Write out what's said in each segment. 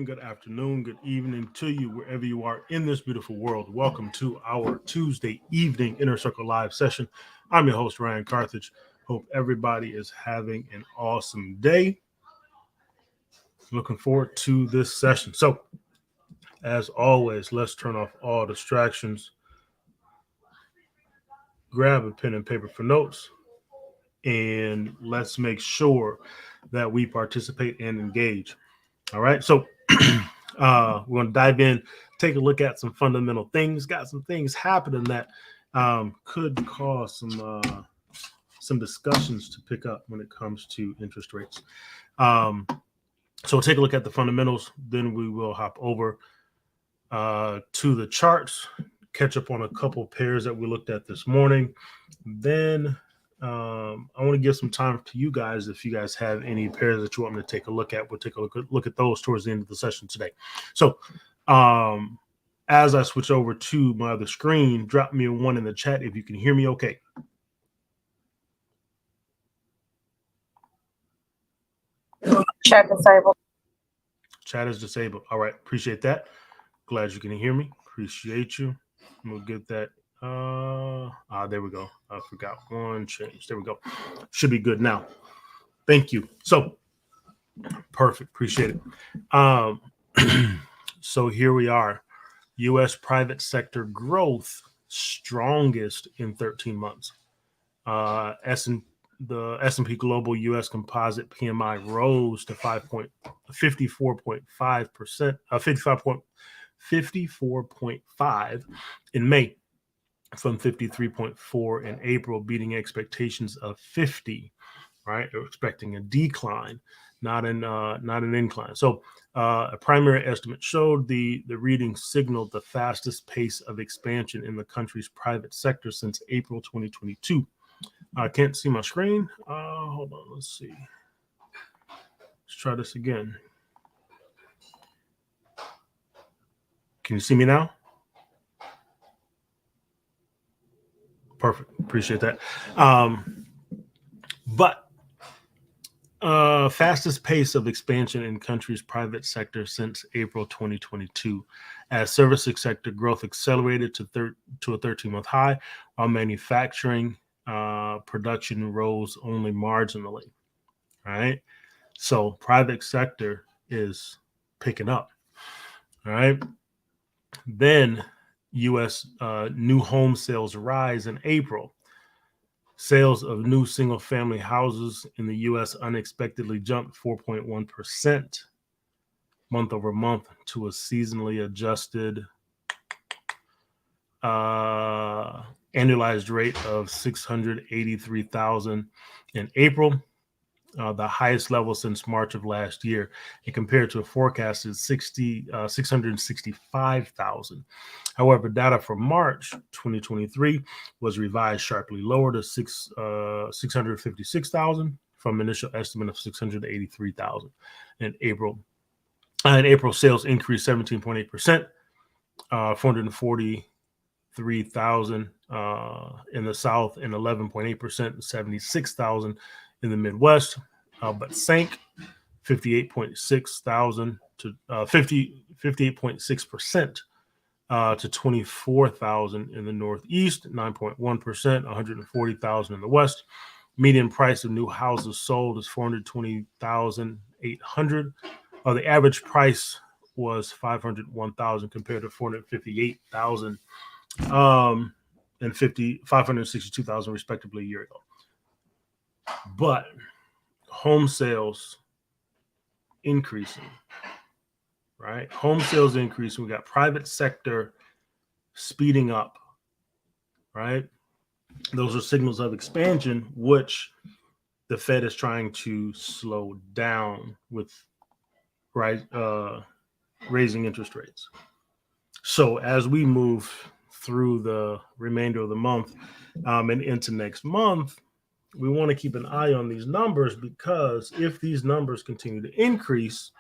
good afternoon, good evening to you, wherever you are in this beautiful world. Welcome to our Tuesday evening Inner Circle Live session. I'm your host, Ryan Carthage. Hope everybody is having an awesome day. Looking forward to this session. So, as always, let's turn off all distractions. Grab a pen and paper for notes, and let's make sure that we participate and engage. All right. So, we're going to dive in, take a look at some fundamental things. Got some things happening that could cause some discussions to pick up when it comes to interest rates. So we'll take a look at the fundamentals. Then we will hop over to the charts, catch up on a couple pairs that we looked at this morning. Then I want to give some time to you guys. If you guys have any pairs that you want me to take a look at, we'll take a look at those towards the end of the session today. So as I switch over to my other screen, drop me a 1 in the chat if you can hear me okay. Chat disabled. Chat is disabled. All right. Appreciate that. Glad you can hear me. Appreciate you. We'll get that. There we go. I forgot one change. There we go. Should be good now. Thank you. So perfect. Appreciate it. So here we are. U.S. private sector growth strongest in 13 months. The S&P Global U.S. Composite PMI rose to 54.5%, 54.5 in May, from 53.4 in April, beating expectations of 50. Right, they're expecting a decline, not an incline. So, a primary estimate showed the reading signaled the fastest pace of expansion in the country's private sector since April 2022. I can't see my screen. Hold on, let's see. Let's try this again. Can you see me now? Perfect. Appreciate that. Fastest pace of expansion in country's private sector since April 2022, as services sector growth accelerated to a 13-month high, while manufacturing production rose only marginally. All right. So private sector is picking up. All right. Then U.S. New home sales rise in April. Sales of new single-family houses in the U.S. unexpectedly jumped 4.1% month over month to a seasonally adjusted annualized rate of 683,000 in April, the highest level since March of last year, and compared to a forecasted 665,000. However, data for March 2023 was revised sharply lower to 656,000 from initial estimate of 683,000 in April. In April, sales increased 17.8%, 443,000 in the South, and 11.8%, 76,000 in the Midwest, but sank 58.6% to 24,000 in the Northeast, 9.1%, 140,000 in the West. Median price of new houses sold is 420,800. The average price was 501,000 compared to 458,000 and 562,000 respectively a year ago. But home sales increasing. Right? Home sales increase. We got private sector speeding up, right? Those are signals of expansion, which the Fed is trying to slow down with raising interest rates. So as we move through the remainder of the month and into next month, we want to keep an eye on these numbers, because if these numbers continue to increase,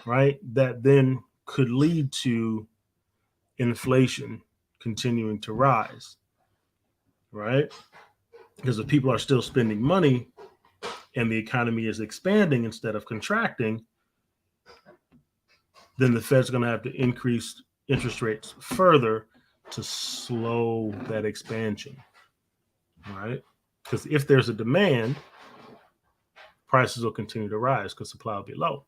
right, that then could lead to inflation continuing to rise, right? Because if people are still spending money and the economy is expanding instead of contracting, then the Fed's going to have to increase interest rates further to slow that expansion, right? Because if there's a demand, prices will continue to rise because supply will be low.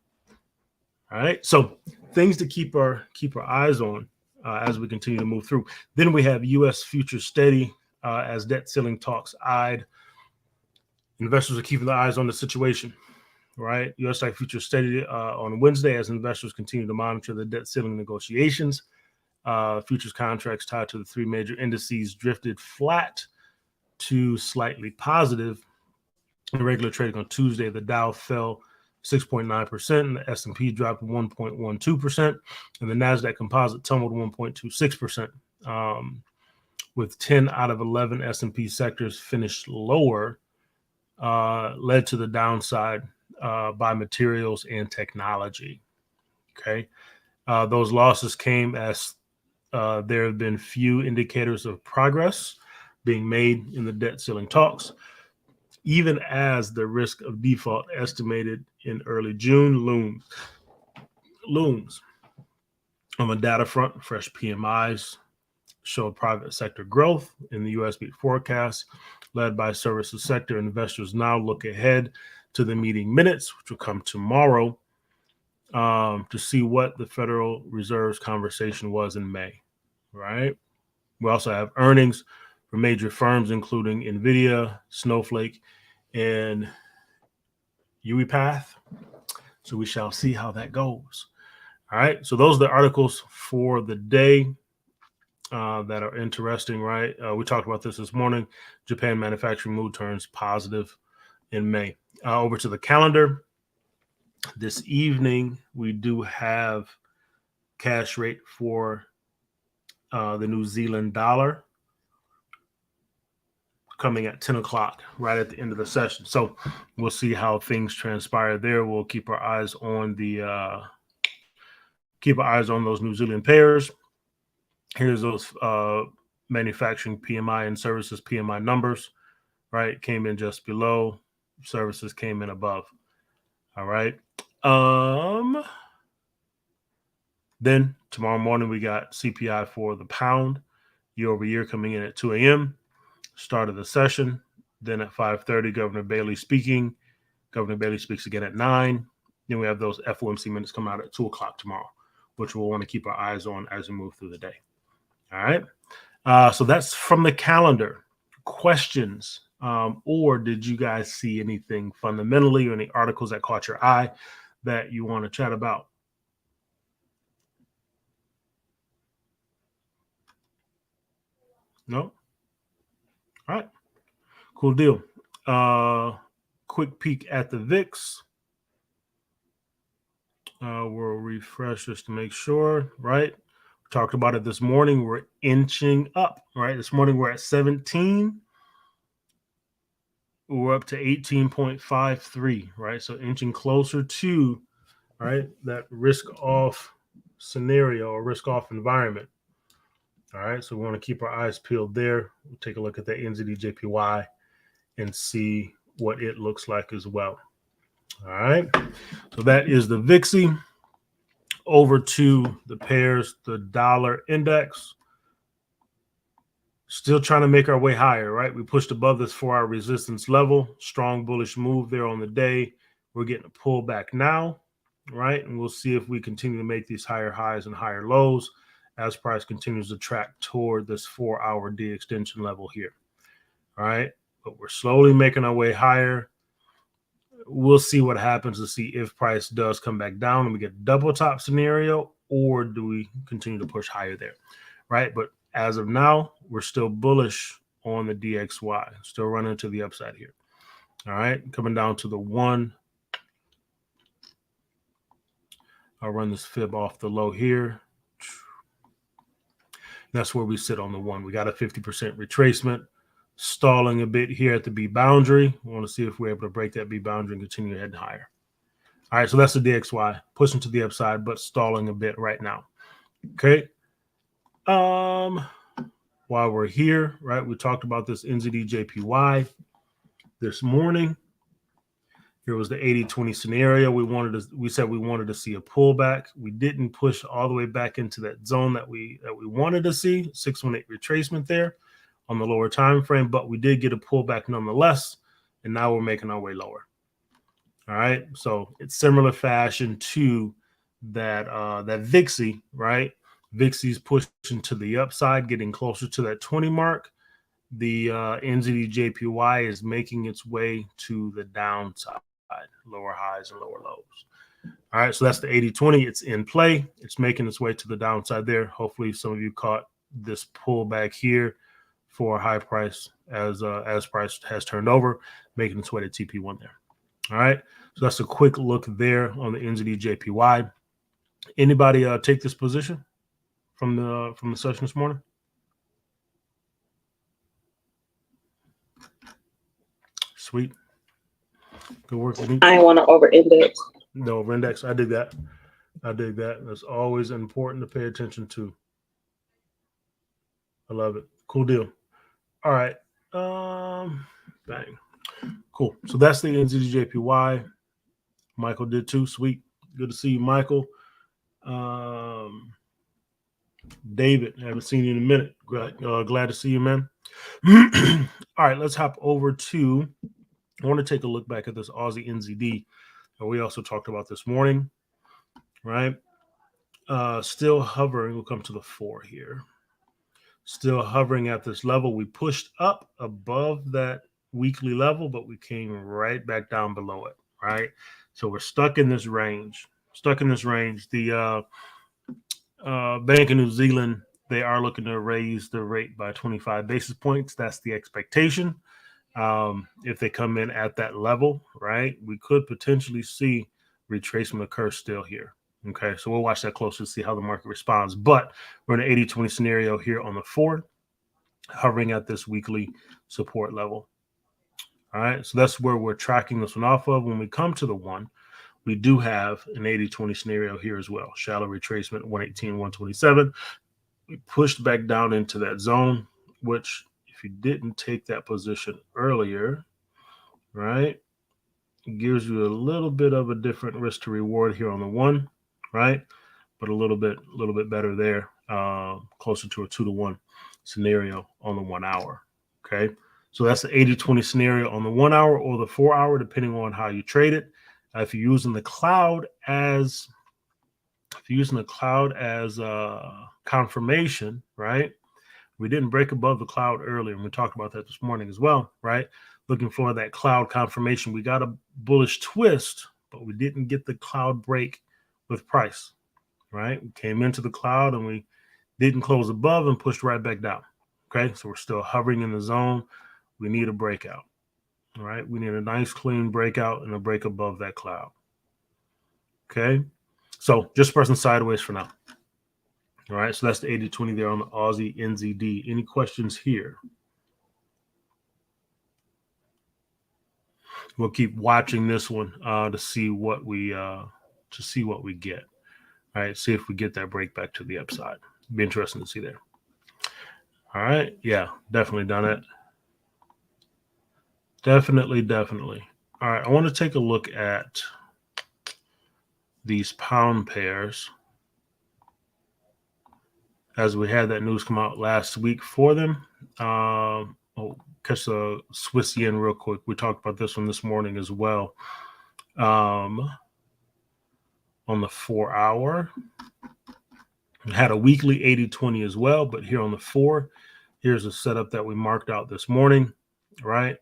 All right, so things to keep our eyes on as we continue to move through. Then we have U.S. futures steady as debt ceiling talks eyed. Investors are keeping their eyes on the situation. Right, U.S. futures steady on Wednesday as investors continue to monitor the debt ceiling negotiations. Futures contracts tied to the three major indices drifted flat to slightly positive. In regular trading on Tuesday, the Dow fell 6.9%, and the S&P dropped 1.12%, and the Nasdaq Composite tumbled 1.26%. With 10 out of 11 S&P sectors finished lower, led to the downside by materials and technology. Okay, those losses came as there have been few indicators of progress being made in the debt ceiling talks, even as the risk of default estimated in early June looms. On the data front, fresh PMIs showed private sector growth in the U.S. beat forecast, led by services sector. Investors now look ahead to the meeting minutes, which will come tomorrow, to see what the Federal Reserve's conversation was in May, right? We also have earnings for major firms, including NVIDIA, Snowflake, and UiPath. So we shall see how that goes. All right, so those are the articles for the day that are interesting, right? We talked about this morning. Japan manufacturing mood turns positive in May. Over to the calendar. This evening, we do have cash rate for the New Zealand dollar coming at 10 o'clock, right at the end of the session. So we'll see how things transpire there. We'll keep our eyes on those New Zealand pairs. Here's those manufacturing PMI and services PMI numbers, right? Came in just below. Services came in above. All right. Then tomorrow morning, we got CPI for the pound year over year coming in at 2 a.m. Start of the session. Then at 5:30, Governor Bailey speaking. Governor Bailey speaks again at 9. Then we have those FOMC minutes come out at 2 o'clock tomorrow, which we'll want to keep our eyes on as we move through the day. All right. So that's from the calendar. Questions, or did you guys see anything fundamentally or any articles that caught your eye that you want to chat about? No? All right. Cool deal. Quick peek at the VIX. We'll refresh just to make sure, right? We talked about it this morning. We're inching up, right? This morning we're at 17. We're up to 18.53, right? So inching closer to, right, that risk-off scenario or risk-off environment. All right, so we want to keep our eyes peeled there. We'll take a look at the NZD-JPY and see what it looks like as well. All right, so that is the VIXI. Over to the pairs, the dollar index. Still trying to make our way higher, right? We pushed above this 4-hour resistance level. Strong bullish move there on the day. We're getting a pullback now, right? And we'll see if we continue to make these higher highs and higher lows as price continues to track toward this 4-hour de-extension level here. All right, but we're slowly making our way higher. We'll see what happens to see if price does come back down and we get double top scenario, or do we continue to push higher there, right? But as of now, we're still bullish on the DXY, still running to the upside here. All right, coming down to the 1. I'll run this fib off the low here. That's where we sit on the 1. We got a 50% retracement, stalling a bit here at the B boundary. We want to see if we're able to break that B boundary and continue heading higher. All right, so that's the DXY, pushing to the upside, but stalling a bit right now. Okay. While we're here, right, we talked about this NZD-JPY this morning. Here was the 80-20 scenario. We said we wanted to see a pullback. We didn't push all the way back into that zone that we wanted to see, 618 retracement there on the lower time frame, but we did get a pullback nonetheless, and now we're making our way lower. All right, so it's similar fashion to that that VIXY, right? VIXY's pushing to the upside, getting closer to that 20 mark. The NZD-JPY is making its way to the downside, lower highs and lower lows. All right, so that's the 80-20. It's in play. It's making its way to the downside there. Hopefully, some of you caught this pullback here for a high price as price has turned over, making its way to TP1 there. All right, so that's a quick look there on the NZD-JPY. Anybody take this position from the session this morning? Sweet. Good work. I want to over index. No, over index. I dig that. That's always important to pay attention to. I love it. Cool deal. All right. Bang. Cool. So that's the NZD-JPY. Michael did too. Sweet. Good to see you, Michael. David, haven't seen you in a minute. Glad to see you, man. All right, let's hop over to, I want to take a look back at this Aussie NZD that we also talked about this morning, right? Still hovering. We'll come to the 4 here. Still hovering at this level. We pushed up above that weekly level, but we came right back down below it, right? So we're stuck in this range. The Bank of New Zealand, they are looking to raise the rate by 25 basis points. That's the expectation. If they come in at that level, right, we could potentially see retracement occur still here. Okay, so we'll watch that closely to see how the market responds. But we're in an 80-20 scenario here on the 4, hovering at this weekly support level. All right, so that's where we're tracking this one off of. When we come to the 1, we do have an 80-20 scenario here as well. Shallow retracement, 118, 127. We pushed back down into that zone, which if you didn't take that position earlier, right, it gives you a little bit of a different risk to reward here on the 1, right? But a little bit better there, closer to a 2-to-1 scenario on the 1 hour. Okay, so that's the 80-20 scenario on the 1 hour or the 4 hour, depending on how you trade it. If you're using the cloud as confirmation, right? We didn't break above the cloud earlier, and we talked about that this morning as well, right? Looking for that cloud confirmation. We got a bullish twist, but we didn't get the cloud break with price, right? We came into the cloud and we didn't close above and pushed right back down. Okay, so we're still hovering in the zone. We need a breakout. All right, we need a nice clean breakout and a break above that cloud. Okay, so just pressing sideways for now. All right, so that's the 80-20 there on the Aussie NZD. Any questions here? We'll keep watching this one to see what we get. All right, see if we get that break back to the upside. Be interesting to see there. All right, yeah, definitely done it. Definitely. All right, I want to take a look at these pound pairs as we had that news come out last week for them. Catch the Swiss yen real quick. We talked about this one this morning as well. On the 4 hour, we had a weekly 80-20 as well, but here on the 4, here's a setup that we marked out this morning, right?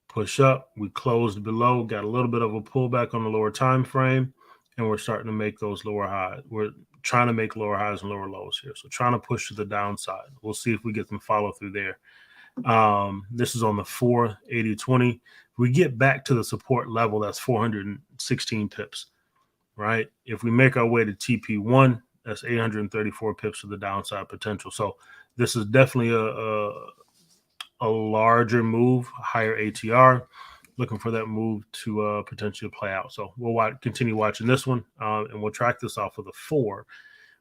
Push up, we closed below, got a little bit of a pullback on the lower time frame, and we're starting to make those lower highs. We're trying to make lower highs and lower lows here. So trying to push to the downside. We'll see if we get some follow through there. This is on the 4, 80-20. If we get back to the support level, that's 416 pips, right? If we make our way to TP1, that's 834 pips to the downside potential. So this is definitely a larger move, higher ATR, looking for that move to potentially play out. So we'll continue watching this one, and we'll track this off of the 4.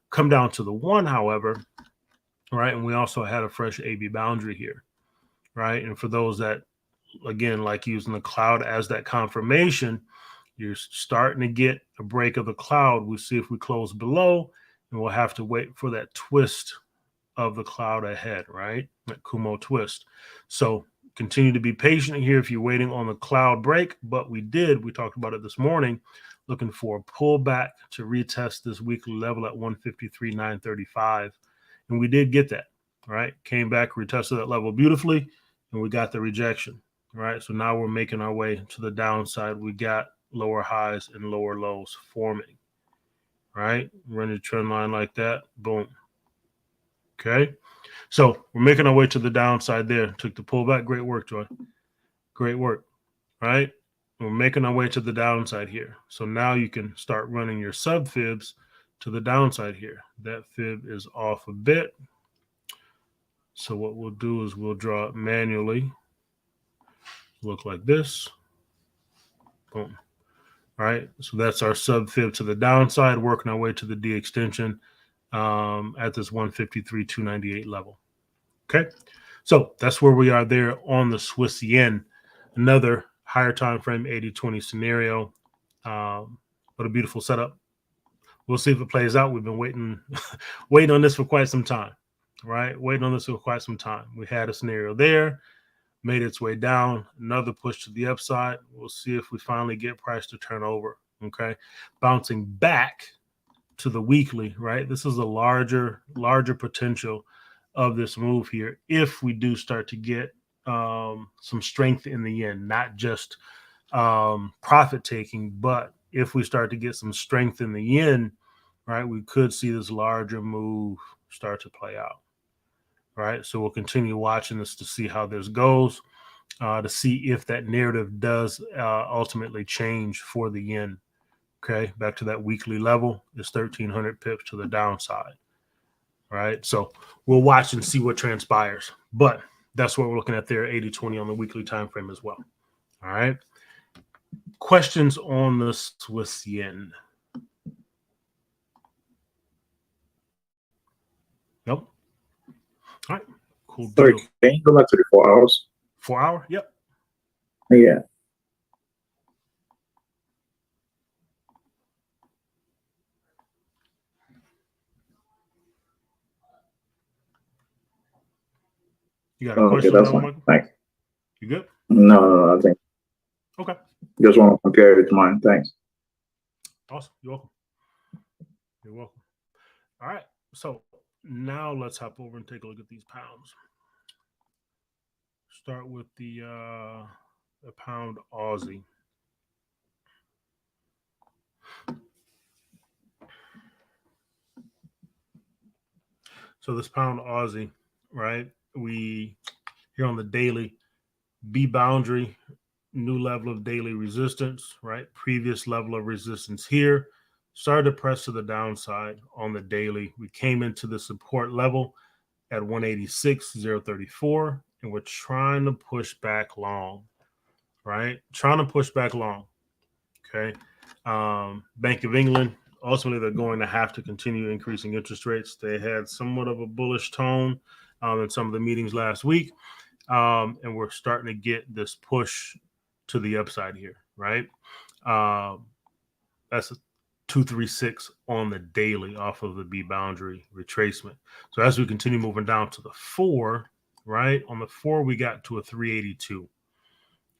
Come down to the 1, however, right? And we also had a fresh AB boundary here, right? And for those that again, like using the cloud as that confirmation, you're starting to get a break of the cloud. We'll see if we close below, and we'll have to wait for that twist of the cloud ahead, right? That Kumo twist. So continue to be patient here if you're waiting on the cloud break. But we talked about it this morning, looking for a pullback to retest this weekly level at 153,935. And we did get that, right? Came back, retested that level beautifully, and we got the rejection, right? So now we're making our way to the downside. We got lower highs and lower lows forming, right? Run a trend line like that, boom. Okay, so we're making our way to the downside there. Took the pullback. Great work, Joy. Great work, right? We're making our way to the downside here. So now you can start running your sub fibs to the downside here. That fib is off a bit. So what we'll do is we'll draw it manually. Look like this. Boom. All right, so that's our sub fib to the downside, working our way to the D extension at this 153,298 level. Okay, so that's where we are there on the Swiss yen. Another higher time frame 80-20 scenario. What a beautiful setup. We'll see if it plays out. We've been waiting on this for quite some time, right? Waiting on this for quite some time. We had a scenario there, made its way down, another push to the upside. We'll see if we finally get price to turn over. Okay, bouncing back to the weekly, right? This is a larger potential of this move here if we do start to get some strength in the yen, not just profit taking, but if we start to get some strength in the yen, right, we could see this larger move start to play out. Right, so we'll continue watching this to see how this goes, to see if that narrative does ultimately change for the yen. Okay, back to that weekly level is 1,300 pips to the downside. Right, so we'll watch and see what transpires. But that's what we're looking at there, 80-20 on the weekly time frame as well. All right. Questions on the Swiss yen? Nope. All right. Cool. Sorry, can you go back to the 4 hours? 4 hour? Yep. Yeah. You got a question? Okay, that's fine. Michael? Thanks. You good? No, I think. Okay. Just want to compare it to mine. Thanks. Awesome. You're welcome. You're welcome. All right. So now let's hop over and take a look at these pounds. Start with the pound Aussie. So this pound Aussie, right? We here on the daily B boundary, new level of daily resistance, right? Previous level of resistance here. Started to press to the downside on the daily. We came into the support level at 186.034, and we're trying to push back long, right? Trying to push back long. Okay. Bank of England, ultimately, they're going to have to continue increasing interest rates. They had somewhat of a bullish tone in some of the meetings last week. And we're starting to get this push to the upside here, right? That's a 236 on the daily off of the B boundary retracement. So as we continue moving down to the 4, right? On the 4, we got to a 382,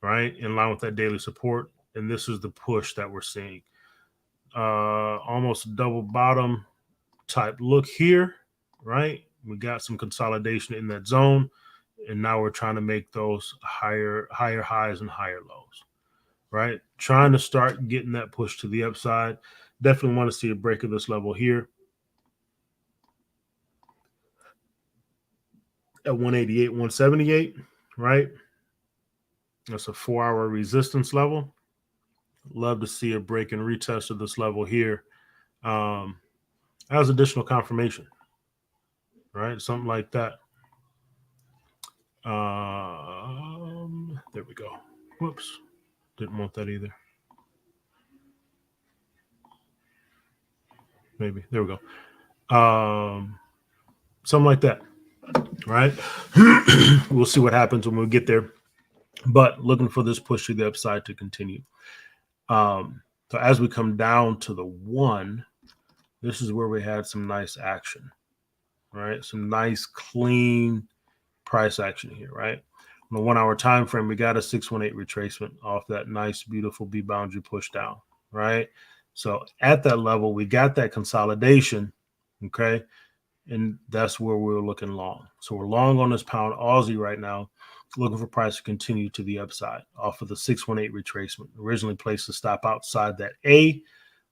right? In line with that daily support. And this is the push that we're seeing. Almost double bottom type look here, right? We got some consolidation in that zone. And now we're trying to make those higher highs and higher lows, right? Trying to start getting that push to the upside. Definitely want to see a break of this level here at 188, 178, right? That's a 4-hour resistance level. Love to see a break and retest of this level here as additional confirmation, right? Something like that. There we go. Whoops. Didn't want that either. Maybe. There we go. Something like that, right? We'll see what happens when we get there. but looking for this push to the upside to continue. So as we come down to the 1, this is where we had some nice action, right? Some nice clean price action here, right? On the 1 hour time frame, we got a 618 retracement off that nice, beautiful B boundary push down, right? So at that level, we got that consolidation, okay? And that's where we're looking long. So we're long on this pound Aussie right now, looking for price to continue to the upside off of the 618 retracement. Originally placed to stop outside that A,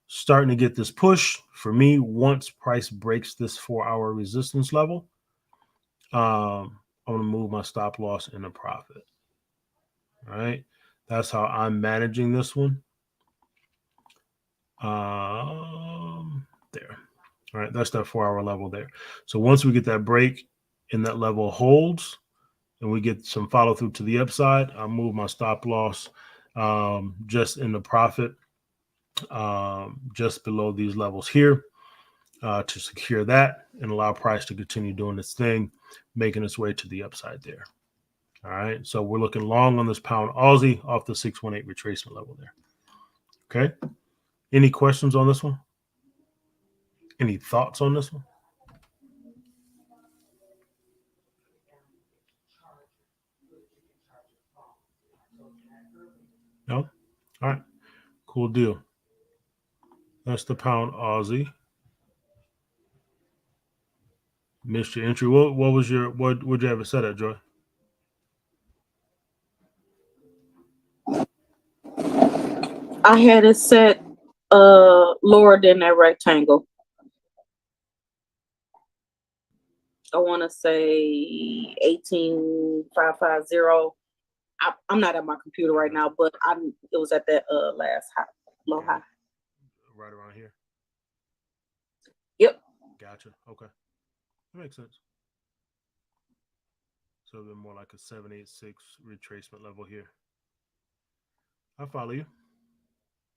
starting to get this push. For me, once price breaks this 4 hour resistance level, I'm going to move my stop loss into profit. All right. That's how I'm managing this one. There. All right. That's that 4 hour level there. So once we get that break and that level holds and we get some follow through to the upside, I'll move my stop loss just in the profit just below these levels here to secure that and allow price to continue doing its thing, making its way to the upside there. All right, so we're looking long on this pound Aussie off the 618 retracement level there. Okay, any questions on this one? Any thoughts on this one? No? All right, cool deal. That's the pound Aussie. Missed your entry. What was your what would you have it set at, Joy? I had it set lower than that rectangle. I want to say 18550. I'm not at my computer right now, but it was at that last low high. Right around here. Yep. Gotcha. Okay, that makes sense. So then more like a 786 retracement level here. I follow you.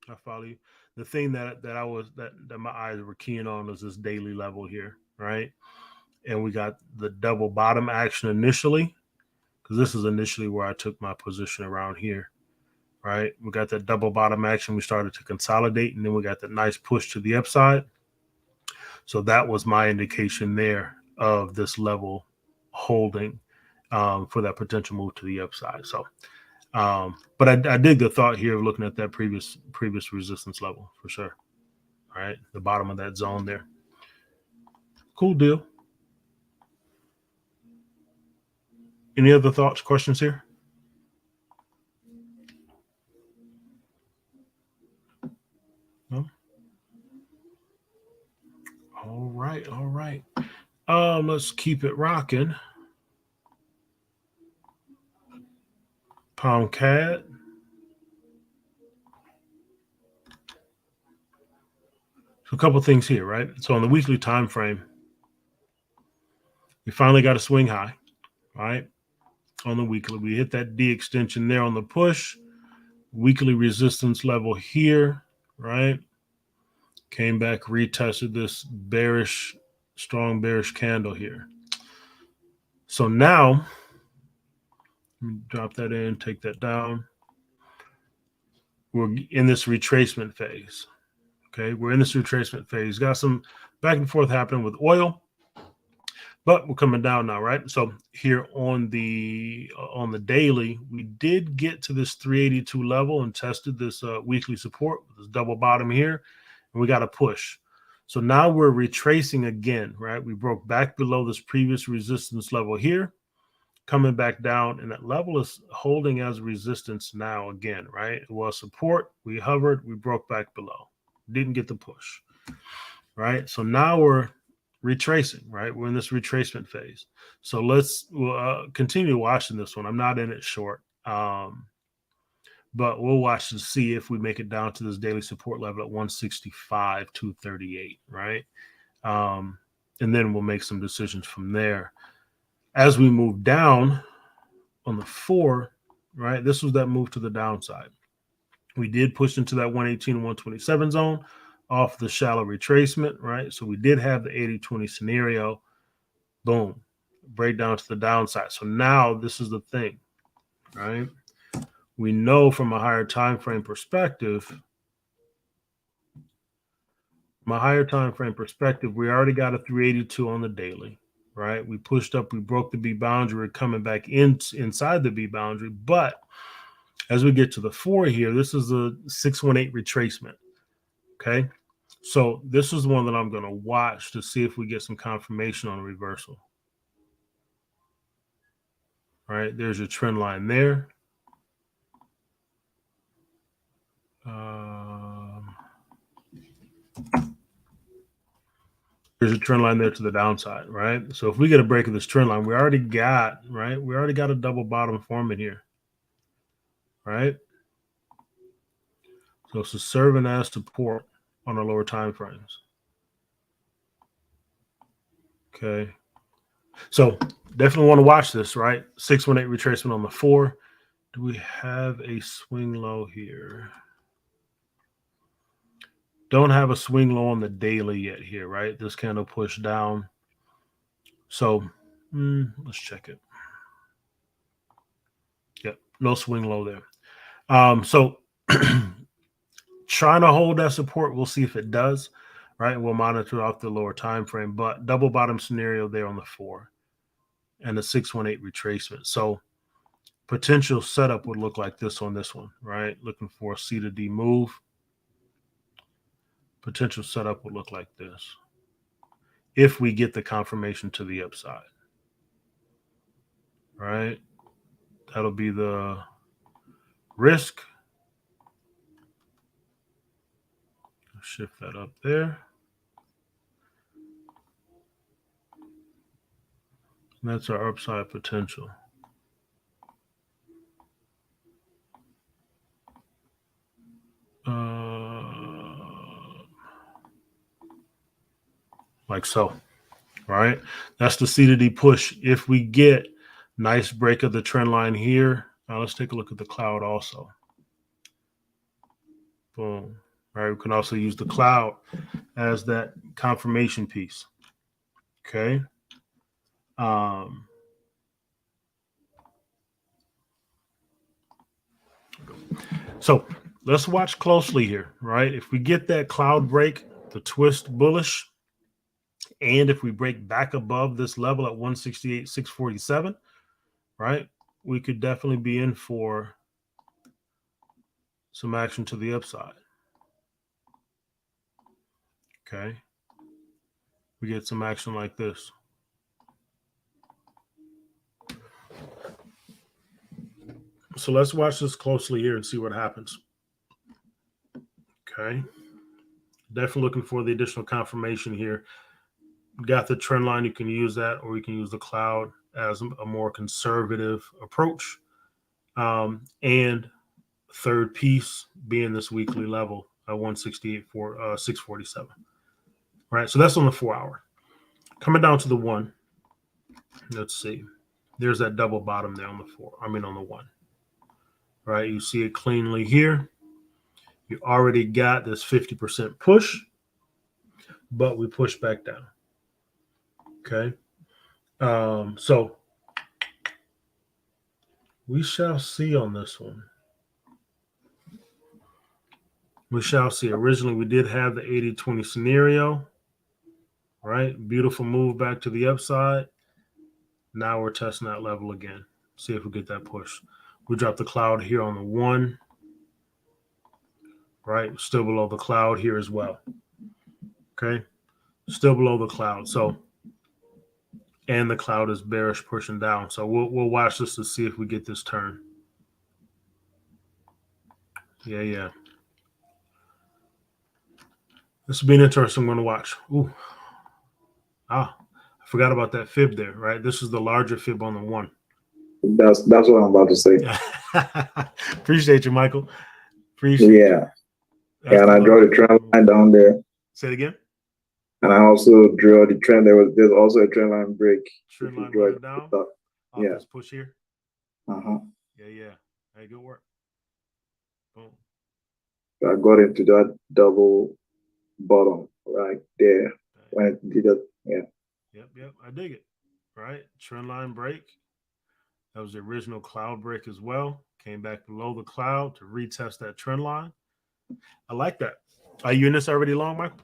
I follow you. The thing that my eyes were keying on was this daily level here, right? And we got the double bottom action initially, because this is initially where I took my position around here, right? We got that double bottom action. We started to consolidate, and then we got that nice push to the upside. So that was my indication there of this level holding for that potential move to the upside. So, but I dig the thought here of looking at that previous resistance level for sure. All right, the bottom of that zone there. Cool deal. Any other thoughts, questions here? No. All right, all right. Let's keep it rocking. Pound CAD. So a couple things here, right? So on the weekly time frame, we finally got a swing high, right? On the weekly, we hit that D extension there on the push. Weekly resistance level here, right? Came back, retested this bearish, strong bearish candle here. So now, let me drop that in, take that down. We're in this retracement phase. Okay, we're in this retracement phase. Got some back and forth happening with oil, but we're coming down now, right? So here on the daily, we did get to this 382 level and tested this weekly support with this double bottom here, and we got a push. So now we're retracing again, right? We broke back below this previous resistance level here, coming back down, and that level is holding as resistance now again, right? It was support, we hovered, we broke back below, didn't get the push, right? So now we're retracing, right? We're in this retracement phase. So let's continue watching this one. I'm not in it short, but we'll watch to see if we make it down to this daily support level at 165, 238, right? And then we'll make some decisions from there. As we move down on the 4, right, this was that move to the downside. We did push into that 118 and 127 zone off the shallow retracement, right? So we did have the 80-20 scenario. Boom, break down to the downside. So now this is the thing, right? we know from a higher time frame perspective, we already got a 382 on the daily, right? We pushed up, we broke the B boundary, we're coming back inside the B boundary. But as we get to the 4 here, this is a 618 retracement. Okay. So this is one that I'm going to watch to see if we get some confirmation on a reversal. All right. There's your trend line there. There's a trend line there to the downside, right? So if we get a break of this trend line, we already got a double bottom forming here, right? So it's serving as support on the lower time frames. Okay. So definitely want to watch this, right? 618 retracement on the 4. Do we have a swing low here? Don't have a swing low on the daily yet here, right? This candle pushed down. So let's check it. Yep, no swing low there. So trying to hold that support. We'll see if it does, right? We'll monitor off the lower time frame, but double bottom scenario there on the 4 and the 618 retracement. So potential setup would look like this on this one, right? Looking for a C to D move. Potential setup would look like this if we get the confirmation to the upside, right? That'll be the risk. Shift that up there. And that's our upside potential. Like so, right? That's the C to D push. If we get nice break of the trend line here, now let's take a look at the cloud also. Boom. All right, we can also use the cloud as that confirmation piece. Okay. So let's watch closely here, right? If we get that cloud break, the twist bullish, and if we break back above this level at 168,647, right, we could definitely be in for some action to the upside. Okay. We get some action like this. So let's watch this closely here and see what happens. Okay. Definitely looking for the additional confirmation here. Got the trend line, you can use that, or you can use the cloud as a more conservative approach. And third piece being this weekly level at 168,647. Right. So that's on the 4 hour. Coming down to the 1. Let's see. There's that double bottom there on the 4. I mean on the 1. Right. You see it cleanly here. You already got this 50% push, but we push back down. Okay. So we shall see on this one. We shall see. Originally, we did have the 80-20 scenario, right? Beautiful move back to the upside. Now we're testing that level again. See if we get that push. We drop the cloud here on the 1, right? Still below the cloud here as well. Okay. Still below the cloud. So, and the cloud is bearish pushing down. So we'll watch this to see if we get this turn. Yeah. This will be an interesting one to watch. Ooh. I forgot about that fib there, right? This is the larger fib on the 1. That's what I'm about to say. Appreciate you, Michael. Appreciate you. And I draw the trend line down there. Say it again. And I also draw the trend. There's also a trend line break. Trend line running down. Yeah. This push here. Yeah. Hey, good work. Boom. So I got into that double bottom right there when it did it. Yeah. Yep. I dig it. Right. Trend line break. That was the original cloud break as well. Came back below the cloud to retest that trend line. I like that. Are you in this already long, Michael?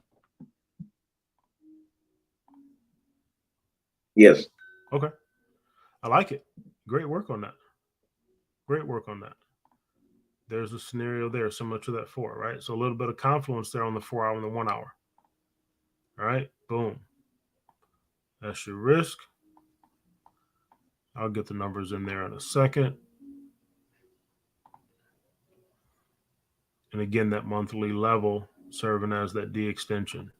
Yes. Okay. I like it. Great work on that. Great work on that. There's a scenario there similar to that 4, right? So a little bit of confluence there on the 4 hour and the 1 hour. All right. Boom. That's your risk. I'll get the numbers in there in a second. And again, that monthly level serving as that D extension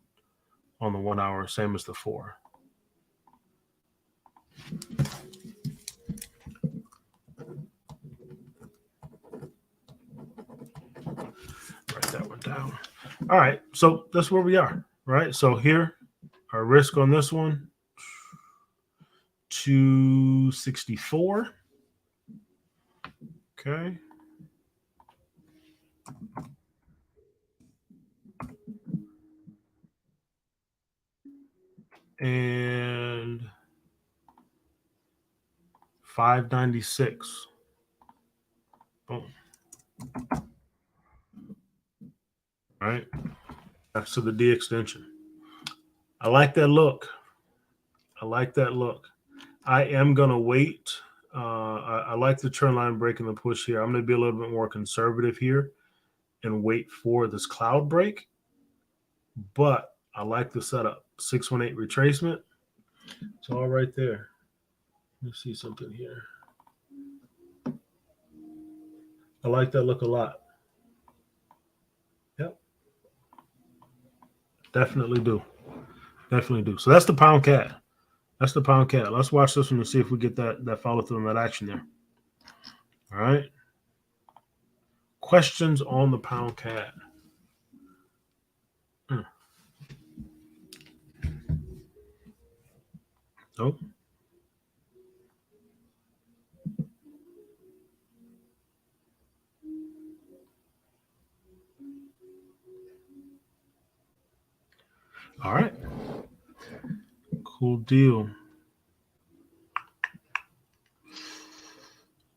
on the 1 hour, same as the 4. Write that one down. All right. So that's where we are, right? So here, our risk on this one, 264. Okay. And 596. Boom. All right. That's to the D extension. I like that look. I like that look. I am going to wait. I like the trend line break and the push here. I'm going to be a little bit more conservative here and wait for this cloud break. But I like the setup. 618 retracement. It's all right there. Let me see something here. I like that look a lot. Yep. Definitely do. Definitely do. So that's the pound CAD. That's the pound CAD. Let's watch this one and see if we get that follow through on that action there. All right. Questions on the pound CAD. Oh. All right. Cool deal.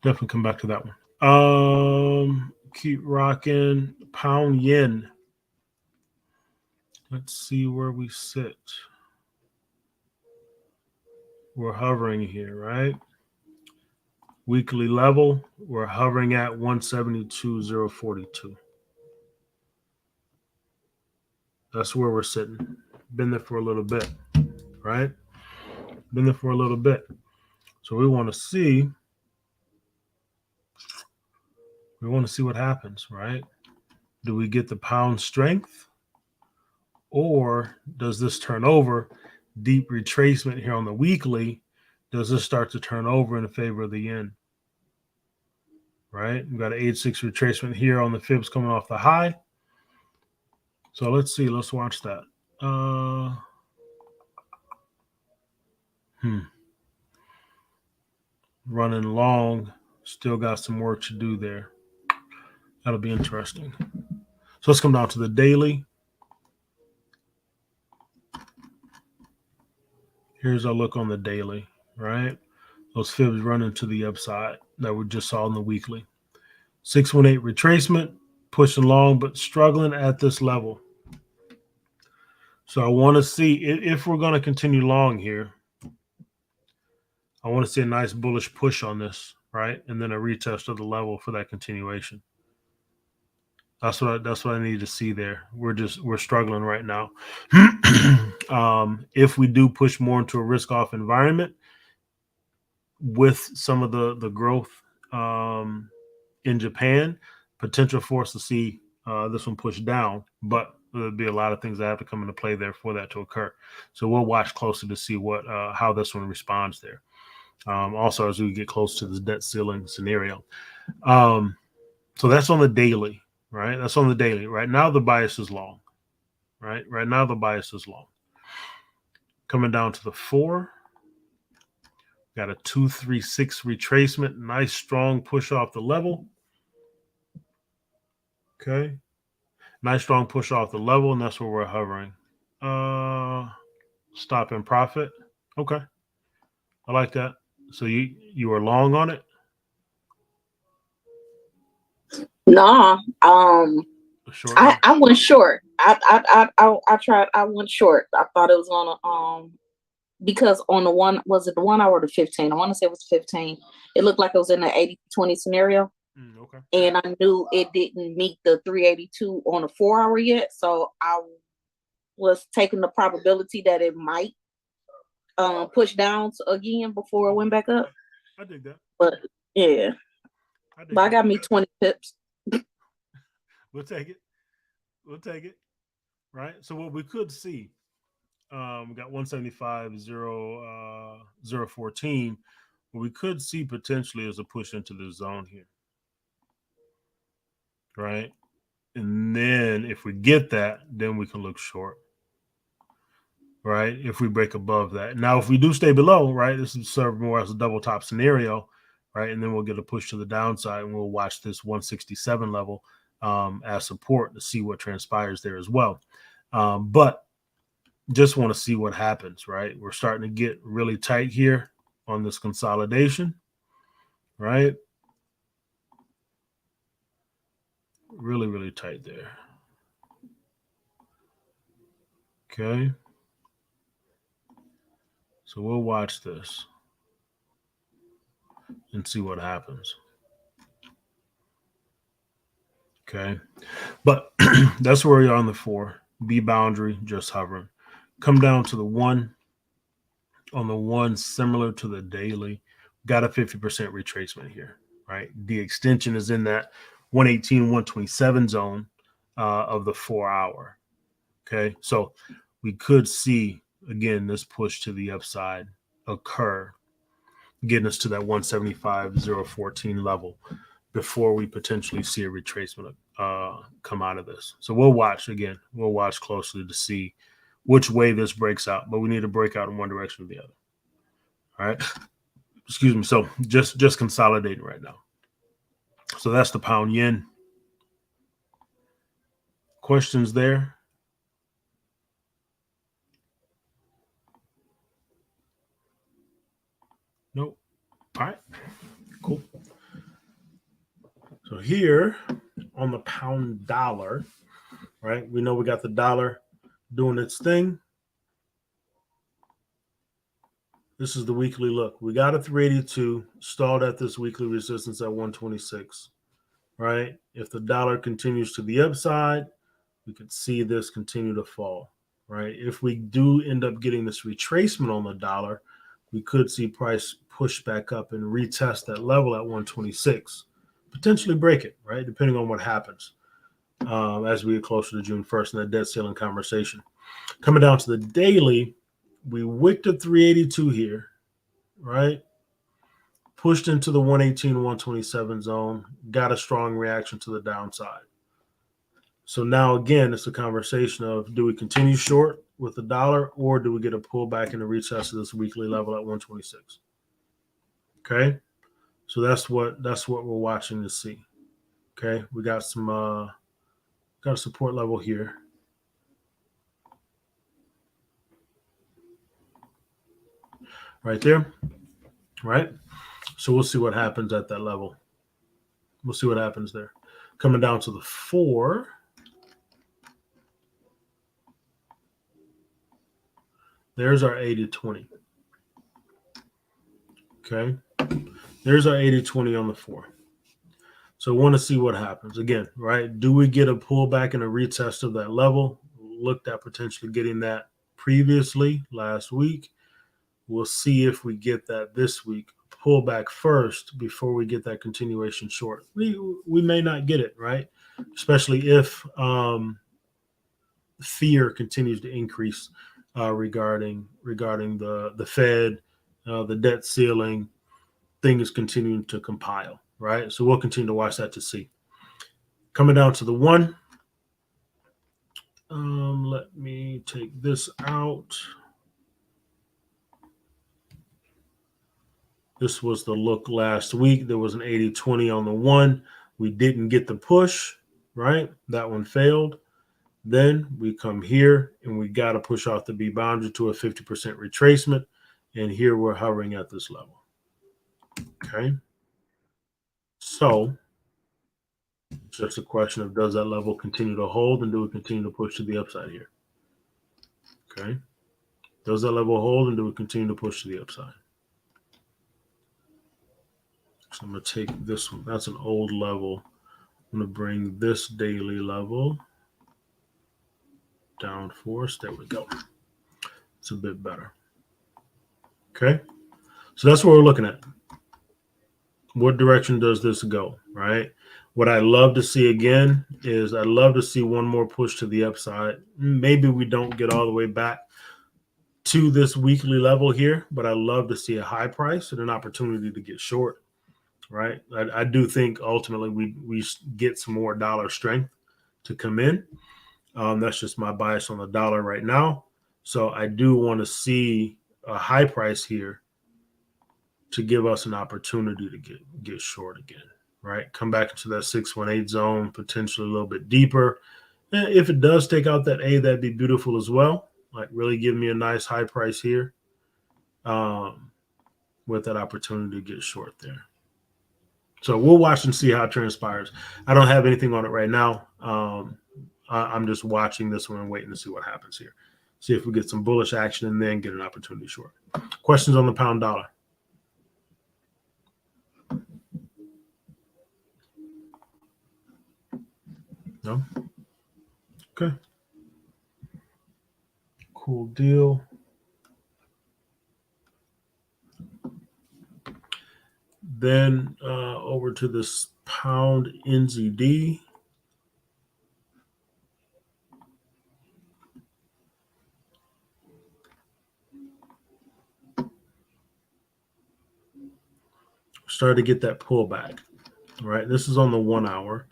Definitely come back to that one. Keep rocking. Pound yen. Let's see where we sit. We're hovering here, right? Weekly level, we're hovering at 172.042. That's where we're sitting. Been there for a little bit, right? Been there for a little bit. So we want to see what happens, right? Do we get the pound strength, or does this turn over? Deep retracement here on the weekly. Does this start to turn over in favor of the yen? Right? We've got an 86 retracement here on the fibs coming off the high. So let's see. Let's watch that. Running long. Still got some work to do there. That'll be interesting. So let's come down to the daily. Here's our look on the daily, right? Those fibs running to the upside that we just saw in the weekly. 618 retracement, pushing long, but struggling at this level. So I want to see if we're going to continue long here. I want to see a nice bullish push on this, right? And then a retest of the level for that continuation. That's what I need to see there. We're struggling right now. If we do push more into a risk-off environment with some of the growth in Japan, potential for us to see this one push down, but there'll be a lot of things that have to come into play there for that to occur. So we'll watch closely to see how this one responds there. Also, as we get close to this debt ceiling scenario. So that's on the daily. Right, that's on the daily. Right now, the bias is long. Right now, the bias is long. Coming down to the 4, got a 236 retracement. Nice strong push off the level. Okay, nice strong push off the level, and that's where we're hovering. Stop and profit. Okay, I like that. So you were long on it? No, Short? I went short. I tried. I went short. I thought it was gonna because on the one, was it the 1 hour or the 15? I want to say it was 15. It looked like it was in the 80-20 scenario. Okay. And I knew it didn't meet the 382 on the 4 hour yet. So I was taking the probability that it might push down again before it went back up. I dig that. But yeah, but I got me 20 pips. We'll take it. We'll take it. Right. So what we could see, we got 175.014. What we could see potentially is a push into the zone here. Right. And then if we get that, then we can look short. Right. If we break above that. Now, if we do stay below, right, this is serve more as a double top scenario. Right. And then we'll get a push to the downside and we'll watch this 167 level as support to see what transpires there as well. But just want to see what happens, right? We're starting to get really tight here on this consolidation, right? Really, really tight there. Okay. So we'll watch this and see what happens. Okay. But that's where we are on the 4. B boundary, just hovering. Come down to the 1. On the 1, similar to the daily, got a 50% retracement here, right? The extension is in that 118, 127 zone of the 4 hour. Okay. So we could see, again, this push to the upside occur, getting us to that 175.014 level before we potentially see a retracement come out of this. So we'll watch again. We'll watch closely to see which way this breaks out, but we need to break out in one direction or the other. All right. Excuse me. So just consolidating right now. So that's the pound yen. Questions there? Nope. All right. Cool. So here on the pound dollar, right? We know we got the dollar doing its thing. This is the weekly look. We got a 382, stalled at this weekly resistance at 126, right? If the dollar continues to the upside, we could see this continue to fall, right? If we do end up getting this retracement on the dollar, we could see price push back up and retest that level at 126, potentially break it, right? Depending on what happens as we get closer to June 1st in that debt ceiling conversation. Coming down to the daily, we wicked a 382 here, right? Pushed into the 118, 127 zone, got a strong reaction to the downside. So now, again, it's a conversation of, do we continue short with the dollar or do we get a pullback and a retest of this weekly level at 126? Okay. So that's what we're watching to see. Okay. We got some, got a support level here. Right there. Right. So we'll see what happens at that level. We'll see what happens there. Coming down to the 4. There's our 80-20. Okay. There's our 80-20 on the 4. So I want to see what happens. Again, right? Do we get a pullback and a retest of that level? Looked at potentially getting that previously last week. We'll see if we get that this week. Pull back first before we get that continuation short. We may not get it, right? Especially if fear continues to increase regarding the Fed, the debt ceiling, things continuing to compile, right? So we'll continue to watch that to see. Coming down to the 1. Let me take this out. This was the look last week. There was an 80-20 on the 1. We didn't get the push, right? That one failed. Then we come here and we got to push off the B boundary to a 50% retracement. And here we're hovering at this level. Okay. So it's just a question of, does that level continue to hold, and do we continue to push to the upside here? Okay. Does that level hold, and do we continue to push to the upside? So I'm going to take this one. That's an old level. I'm going to bring this daily level down for us. There we go. It's a bit better. Okay. So that's what we're looking at. What direction does this go, right? What I love to see again is I'd love to see one more push to the upside. Maybe we don't get all the way back to this weekly level here, but I love to see a high price and an opportunity to get short, right? I do think ultimately we get some more dollar strength to come in. That's just my bias on the dollar right now. So I do want to see a high price here to give us an opportunity to get short again, right? Come back into that 618 zone, potentially a little bit deeper. And if it does take out that A, that'd be beautiful as well. Like really give me a nice high price here with that opportunity to get short there. So we'll watch and see how it transpires. I don't have anything on it right now. I'm just watching this one and waiting to see what happens here. See if we get some bullish action and then get an opportunity short. Questions on the pound dollar? No? Okay. Cool deal. Then over to this pound NZD. Started to get that pullback, right? This is on the 1 hour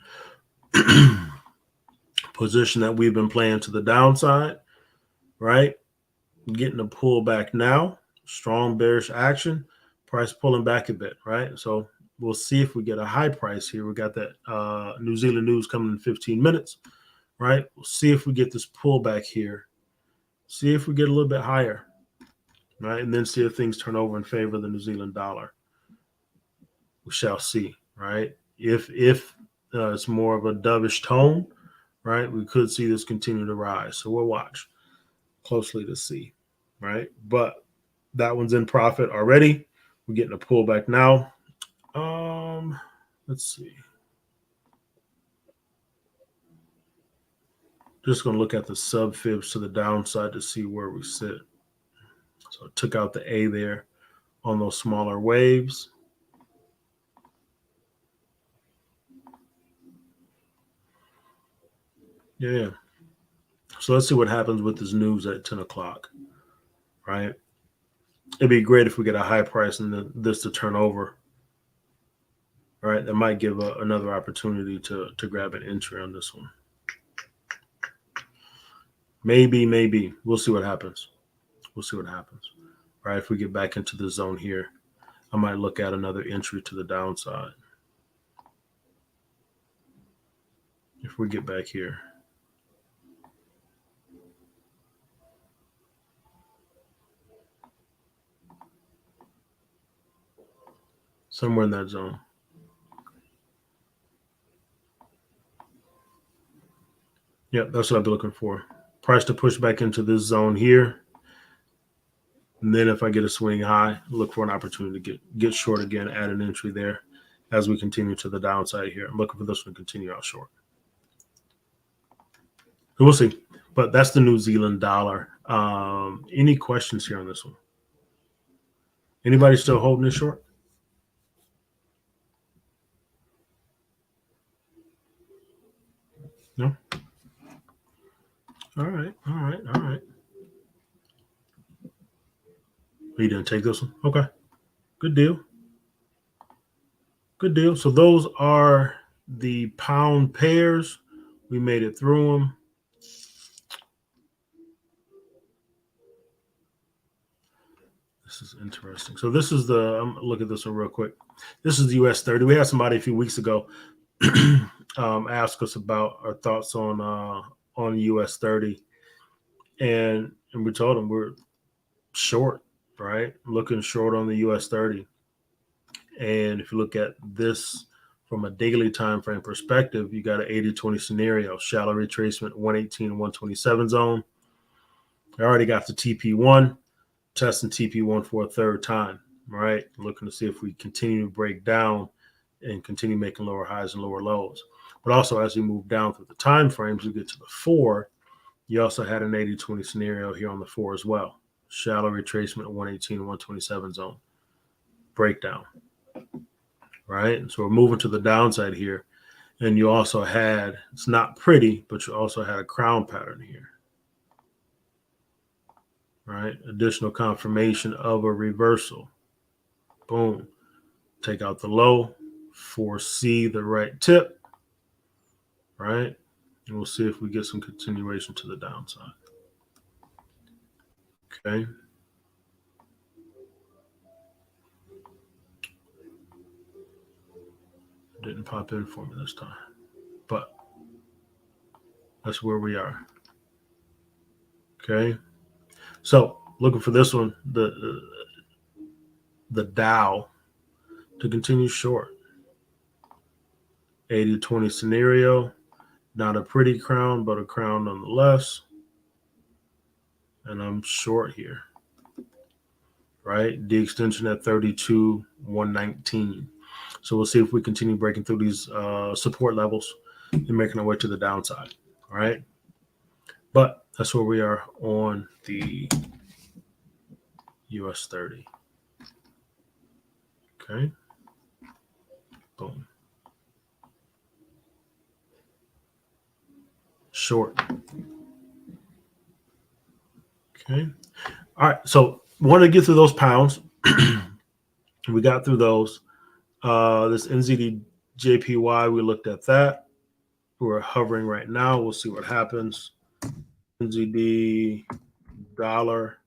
position that we've been playing to the downside, right? Getting a pullback now, strong bearish action, price pulling back a bit, right? So we'll see if we get a high price here. We got that New Zealand news coming in 15 minutes, right? We'll see if we get this pullback here. See if we get a little bit higher, right? And then see if things turn over in favor of the New Zealand dollar. We shall see, right? If it's more of a dovish tone, right, we could see this continue to rise. So we'll watch closely to see, right? But that one's in profit already. We're getting a pullback now. Let's see. Just going to look at the sub fibs to the downside to see where we sit. So I took out the A there on those smaller waves. Yeah. So let's see what happens with this news at 10 o'clock, right? It'd be great if we get a high price and this to turn over, right? That might give another opportunity to grab an entry on this one. Maybe. We'll see what happens. We'll see what happens, right? If we get back into the zone here, I might look at another entry to the downside. If we get back here. Somewhere in that zone. Yep, that's what I'll be looking for. Price to push back into this zone here. And then if I get a swing high, look for an opportunity to get short again, add an entry there as we continue to the downside here. I'm looking for this one to continue out short. So we'll see. But that's the New Zealand dollar. Any questions here on this one? Anybody still holding it short? No? All right. You didn't take this one? Okay. Good deal. So those are the pound pairs. We made it through them. This is interesting. So this is look at this one real quick. This is the US 30. We had somebody a few weeks ago ask us about our thoughts on US 30. And we told them we're short, right? Looking short on the US 30. And if you look at this from a daily time frame perspective, you got an 80-20 scenario, shallow retracement, 118 and 127 zone. I already got the TP1, testing TP1 for a third time, right? Looking to see if we continue to break down and continue making lower highs and lower lows. But also as we move down through the time frames, you get to the 4, you also had an 80-20 scenario here on the 4 as well. Shallow retracement at 118 and 127 zone. Breakdown. Right? So we're moving to the downside here. And you also had, it's not pretty, but you also had a crown pattern here. Right? Additional confirmation of a reversal. Boom. Take out the low, foresee the right tip. Right? And we'll see if we get some continuation to the downside. Okay. Didn't pop in for me this time, but that's where we are. Okay. So looking for this one, the Dow to continue short. 80-20 scenario. Not a pretty crown, but a crown nonetheless. And I'm short here. Right? The extension at 32,119. So we'll see if we continue breaking through these support levels and making our way to the downside. All right. But that's where we are on the US 30. Okay. Boom. Short. Okay. All right. So want to get through those pounds. We got through those. This NZD JPY, we looked at that. We're hovering right now. We'll see what happens. NZD dollar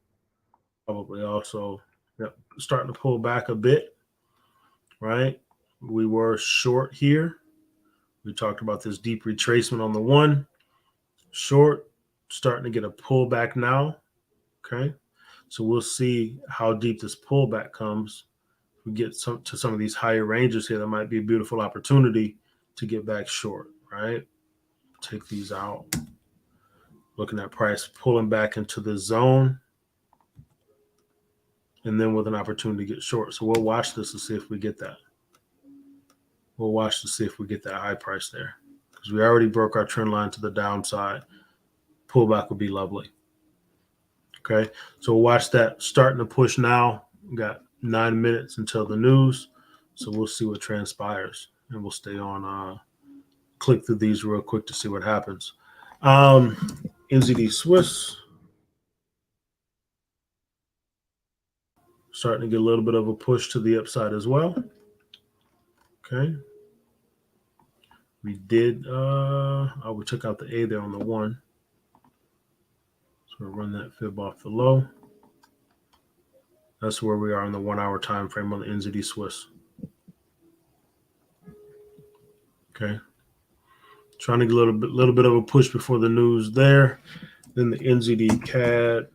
probably also starting to pull back a bit, right? We were short here. We talked about this deep retracement on the 1. Short, starting to get a pullback now. Okay. So we'll see how deep this pullback comes. If we get to some of these higher ranges here, that might be a beautiful opportunity to get back short, right? Take these out. Looking at price pulling back into the zone. And then with an opportunity to get short. So we'll watch this to see if we get that. We'll watch to see if we get that high price there. Because we already broke our trend line to the downside. Pullback would be lovely. Okay, so we'll watch that starting to push now. We got 9 minutes until the news. So we'll see what transpires. And we'll stay on, click through these real quick to see what happens. NZD Swiss. Starting to get a little bit of a push to the upside as well. Okay. We did, we took out the A there on the 1. So we'll run that fib off the low. That's where we are in the 1 hour time frame on the NZD Swiss. Okay. Trying to get a little bit of a push before the news there. Then the NZD CAD.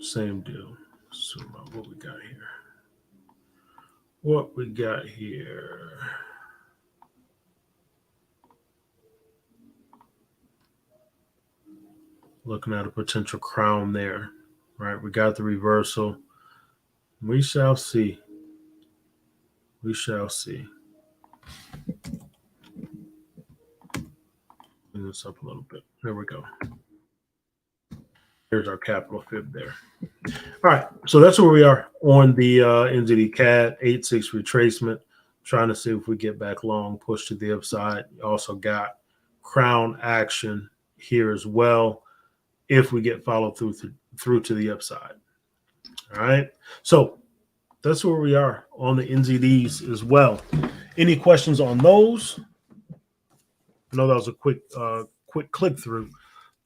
Same deal. So what we got here? What we got here? Looking at a potential crown there, right? We got the reversal. We shall see. We shall see. Bring this up a little bit. There we go. Here's our capital fib there. All right, so that's where we are on the NZD CAD 8-6 retracement. Trying to see if we get back long, push to the upside. You also got crown action here as well if we get followed through to the upside. All right, so that's where we are on the NZDs as well. Any questions on those? I know that was a quick click through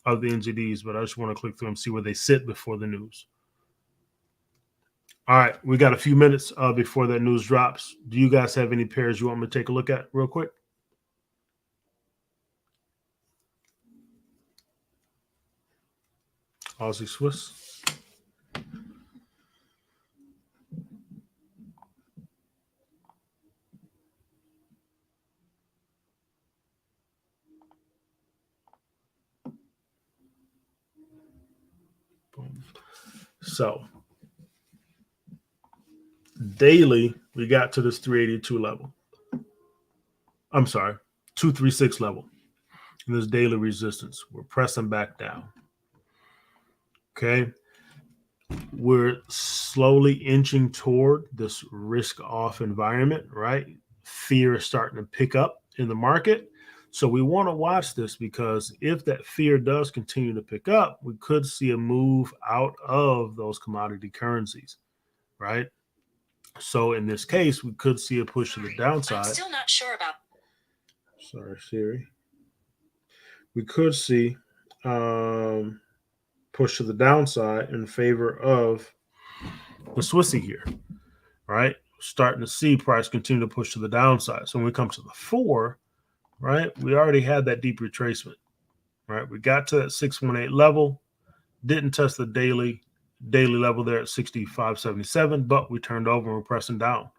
of the NZDs, but I just want to click through and see where they sit before the news. All right, we got a few minutes before that news drops. Do you guys have any pairs you want me to take a look at real quick? Aussie Swiss. So daily, we got to this 382 level. I'm sorry, 236 level. And this daily resistance. We're pressing back down. Okay. We're slowly inching toward this risk off environment, right? Fear is starting to pick up in the market. So we want to watch this, because if that fear does continue to pick up, we could see a move out of those commodity currencies, right? So in this case, we could see a push to the downside. I'm still not sure about. Sorry, Siri. We could see push to the downside in favor of the Swissy here, right? Starting to see price continue to push to the downside. So when we come to the 4, right, we already had that deep retracement, right? We got to that 618 level, didn't test the daily level there at 65.77, but we turned over and we're pressing down,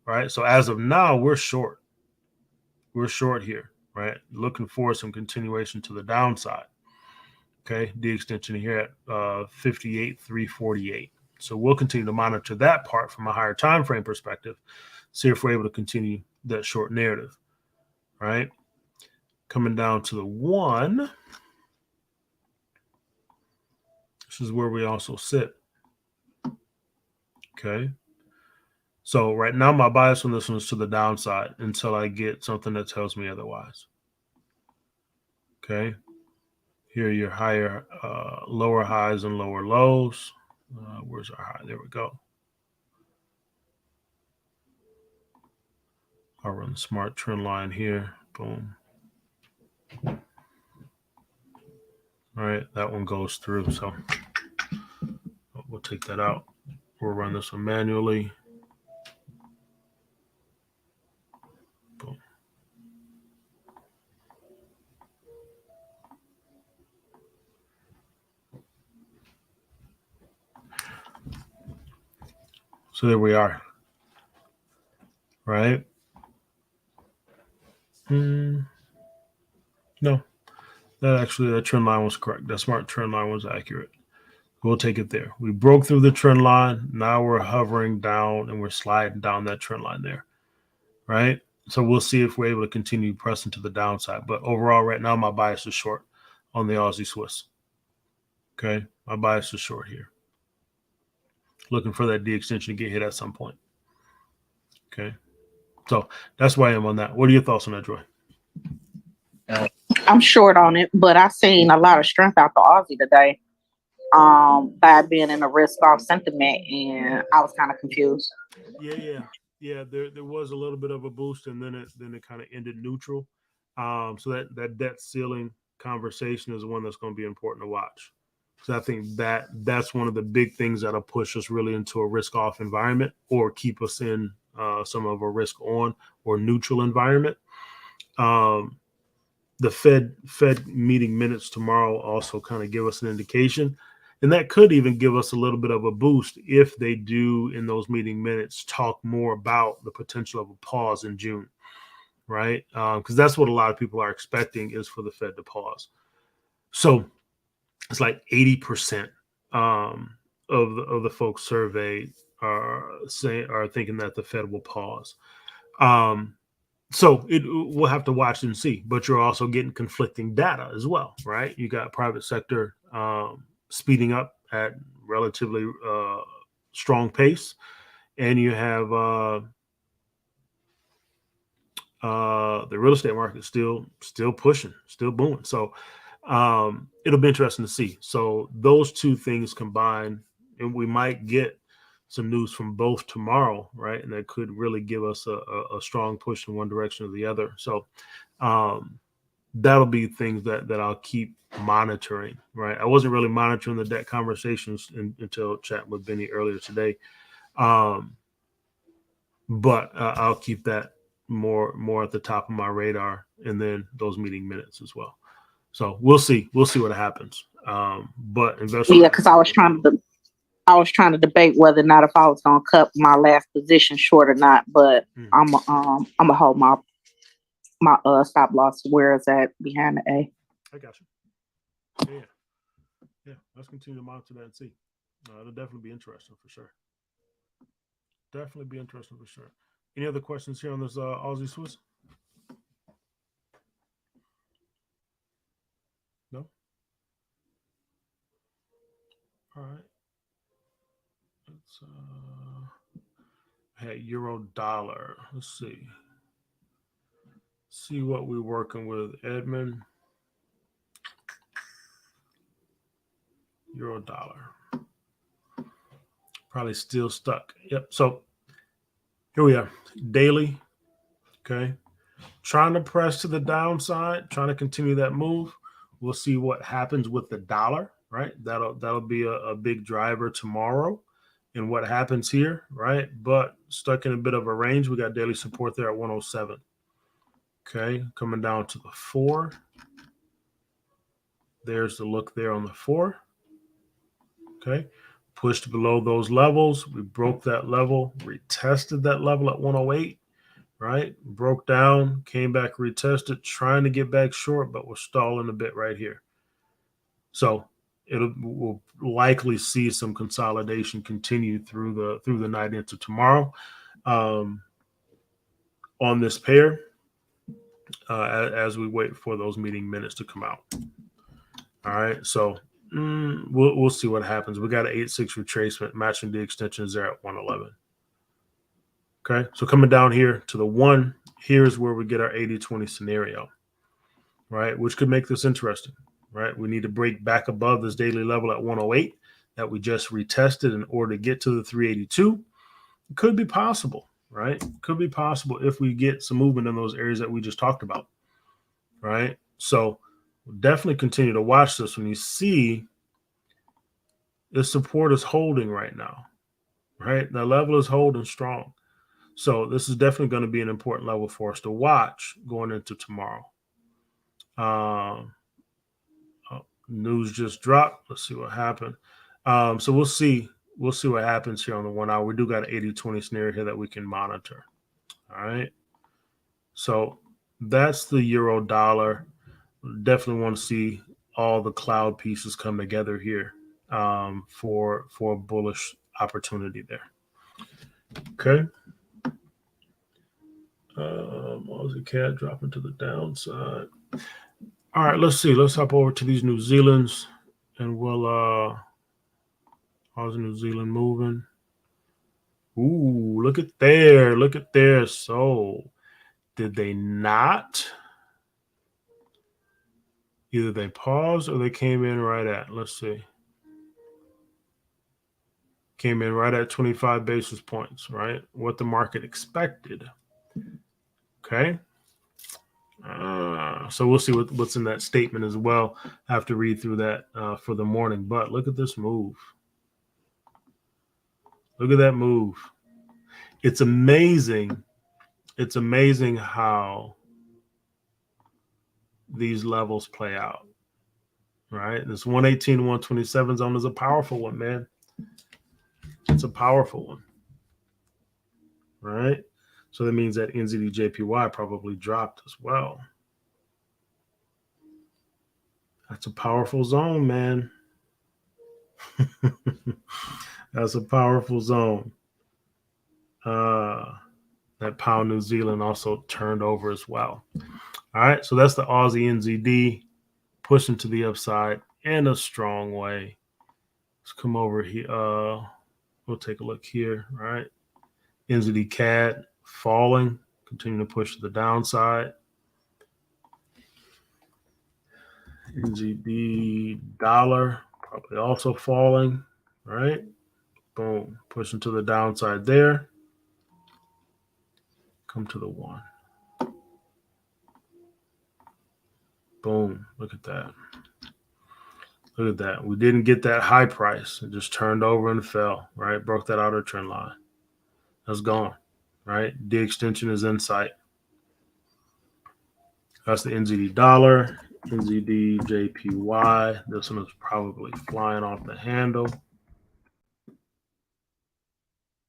right? So as of now, we're short. We're short here, right? Looking for some continuation to the downside. Okay, the extension here at 58.348. So we'll continue to monitor that part from a higher time frame perspective, see if we're able to continue that short narrative, right? Coming down to the 1, this is where we also sit. Okay, so right now my bias on this one is to the downside until I get something that tells me otherwise. Okay, here are your higher, lower highs and lower lows. Where's our high? There we go. I'll run the smart trend line here. Boom. All right, that one goes through. So we'll take that out. We'll run this one manually. Boom. So there we are. Right? No, that trend line was correct. That smart trend line was accurate. We'll take it there. We broke through the trend line. Now we're hovering down and we're sliding down that trend line there. Right? So we'll see if we're able to continue pressing to the downside. But overall, right now, my bias is short on the Aussie Swiss. Okay? My bias is short here. Looking for that D extension to get hit at some point. Okay? So that's why I am on that. What are your thoughts on that, Joy? I'm short on it, but I've seen a lot of strength out the Aussie today. By being in a risk off sentiment, and I was kind of confused. Yeah. There was a little bit of a boost, and then it kind of ended neutral. So that debt ceiling conversation is one that's going to be important to watch. So I think that's one of the big things that'll push us really into a risk off environment, or keep us in some of a risk on or neutral environment. The Fed meeting minutes tomorrow also kind of give us an indication, and that could even give us a little bit of a boost if they do in those meeting minutes talk more about the potential of a pause in June, right? Because that's what a lot of people are expecting, is for the Fed to pause. So it's like 80% of the folks surveyed are thinking that the Fed will pause. So we'll have to watch and see, but you're also getting conflicting data as well, right? You got private sector speeding up at relatively strong pace, and you have the real estate market still pushing, still booming. So it'll be interesting to see. So those two things combined, and we might get some news from both tomorrow, right? And that could really give us a strong push in one direction or the other. So that'll be things that I'll keep monitoring, right? I wasn't really monitoring the debt conversations until chatting with Benny earlier today. But I'll keep that more at the top of my radar, and then those meeting minutes as well. So we'll see what happens. But investors, yeah, because I was trying to debate whether or not if I was gonna cut my last position short or not. But I'm gonna hold my stop loss where it's at behind the A. I got you. Yeah. Yeah, let's continue to monitor that and see. It'll definitely be interesting for sure. Definitely be interesting for sure. Any other questions here on this Aussie Swiss? No? All right. Let's hey, euro dollar. Let's see. See what we're working with, Edmund. Euro dollar. Probably still stuck. Yep. So here we are. Daily. Okay. Trying to press to the downside, trying to continue that move. We'll see what happens with the dollar, right? That'll be a big driver tomorrow and what happens here, right? But stuck in a bit of a range. We got daily support there at 107. Okay, coming down to the 4. There's the look there on the 4. Okay, pushed below those levels. We broke that level, retested that level at 108. Right? Broke down, came back, retested, trying to get back short, but we're stalling a bit right here. So we'll likely see some consolidation continue through the night into tomorrow on this pair as we wait for those meeting minutes to come out. All right, so we'll see what happens. We got an 8-6 retracement, matching the extensions there at 111. Okay, so coming down here to the 1, here's where we get our 80-20 scenario, right? Which could make this interesting, right? We need to break back above this daily level at 108 that we just retested in order to get to the 382. It could be possible, right? Could be possible if we get some movement in those areas that we just talked about, right? So we'll definitely continue to watch this. When you see the support is holding right now, right? The level is holding strong. So this is definitely going to be an important level for us to watch going into tomorrow. News just dropped. Let's see what happened. So we'll see what happens here on the 1 hour. We do got an 80-20 scenario here that we can monitor. All right. So that's the euro dollar. Definitely want to see all the cloud pieces come together here for a bullish opportunity there. Okay. Aussie CAD dropping to the downside. All right, let's see. Let's hop over to these New Zealands and we'll how's New Zealand moving? Ooh, look at there. Look at there. So did they not? Either they paused or they came in right at, let's see. Came in right at 25 basis points, right? What the market expected. Okay. So we'll see what's in that statement as well. I have to read through that for the morning. But look at this move. Look at that move. It's amazing. It's amazing how these levels play out. Right? This 118 to 127 zone is a powerful one, man. It's a powerful one. Right? So that means that NZD-JPY probably dropped as well. That's a powerful zone, man. That's a powerful zone. That pound New Zealand also turned over as well. All right, so that's the Aussie NZD pushing to the upside in a strong way. Let's come over here. We'll take a look here. All right, NZD CAD falling, continuing to push to the downside. NZD dollar probably also falling. All right, boom, pushing to the downside there. Come to the 1. Boom. Look at that. Look at that. We didn't get that high price. It just turned over and fell, right? Broke that outer trend line. That's gone, right? D extension is in sight. That's the NZD dollar, NZD JPY. This one is probably flying off the handle.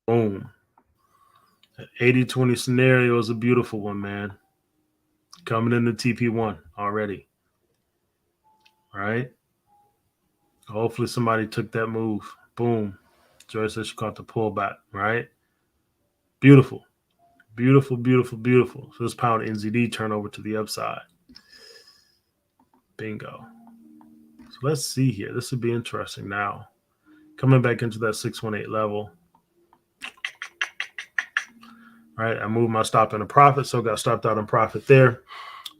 Boom. That 80-20 scenario is a beautiful one, man. Coming into TP1 already. All right. Hopefully somebody took that move. Boom. Joy says she caught the pullback, right? Beautiful. Beautiful, beautiful, beautiful. So this pound NZD turn over to the upside. Bingo. So let's see here. This would be interesting now. Coming back into that 618 level. All right, I moved my stop in a profit, so got stopped out in profit there.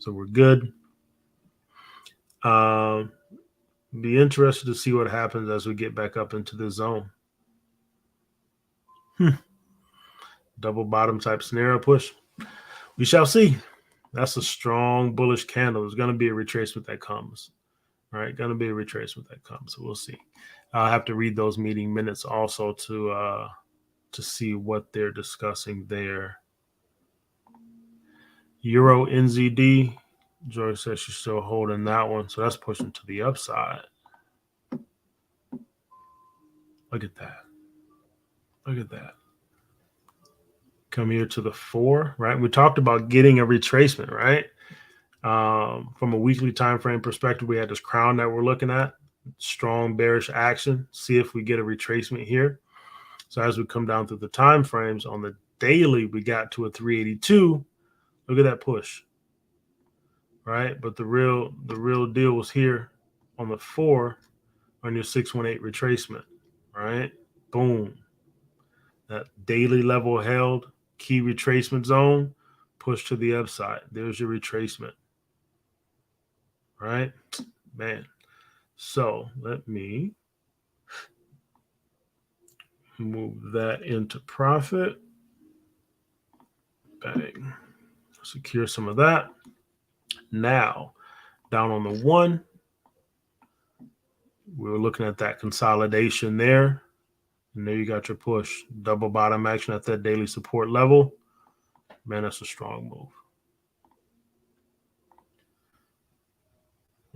So we're good. Be interested to see what happens as we get back up into the zone. Double bottom type scenario push. We shall see. That's a strong bullish candle. There's going to be a retracement that comes. All right, going to be a retracement that comes. So we'll see. I'll have to read those meeting minutes also to see what they're discussing there. Euro NZD. Joy says she's still holding that one. So that's pushing to the upside. Look at that. Look at that. Come here to the 4, right? We talked about getting a retracement, right? From a weekly time frame perspective, we had this crown that we're looking at. Strong bearish action. See if we get a retracement here. So as we come down through the time frames on the daily, we got to a 382. Look at that push. Right? But the real deal was here on the 4 on your 618 retracement. Right? Boom. That daily level held, key retracement zone, push to the upside. There's your retracement. Right? Man. So let me move that into profit. Bang. Secure some of that. Now, down on the 1, we were looking at that consolidation there. And there you got your push. Double bottom action at that daily support level. Man, that's a strong move.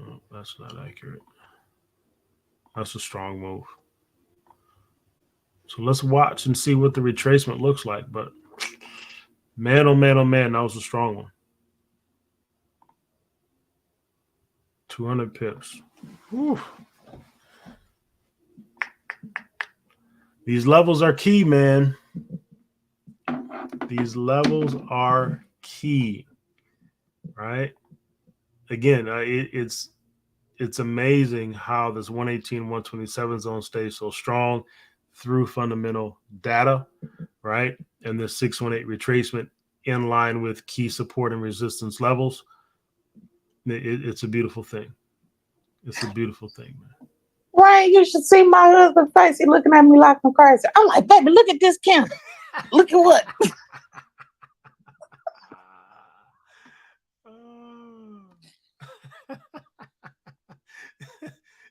Oh, that's not accurate. That's a strong move. So let's watch and see what the retracement looks like. But man, oh man, oh man, that was a strong one. 200 pips. Whew. These levels are key, man. These levels are key, right? Again, it's amazing how this 118, 127 zone stays so strong through fundamental data, right? And this 618 retracement in line with key support and resistance levels. It's a beautiful thing. It's a beautiful thing, man. Ryan, you should see my husband's face. He looking at me like I'm crazy. I'm like, baby, look at this candle. Look at what?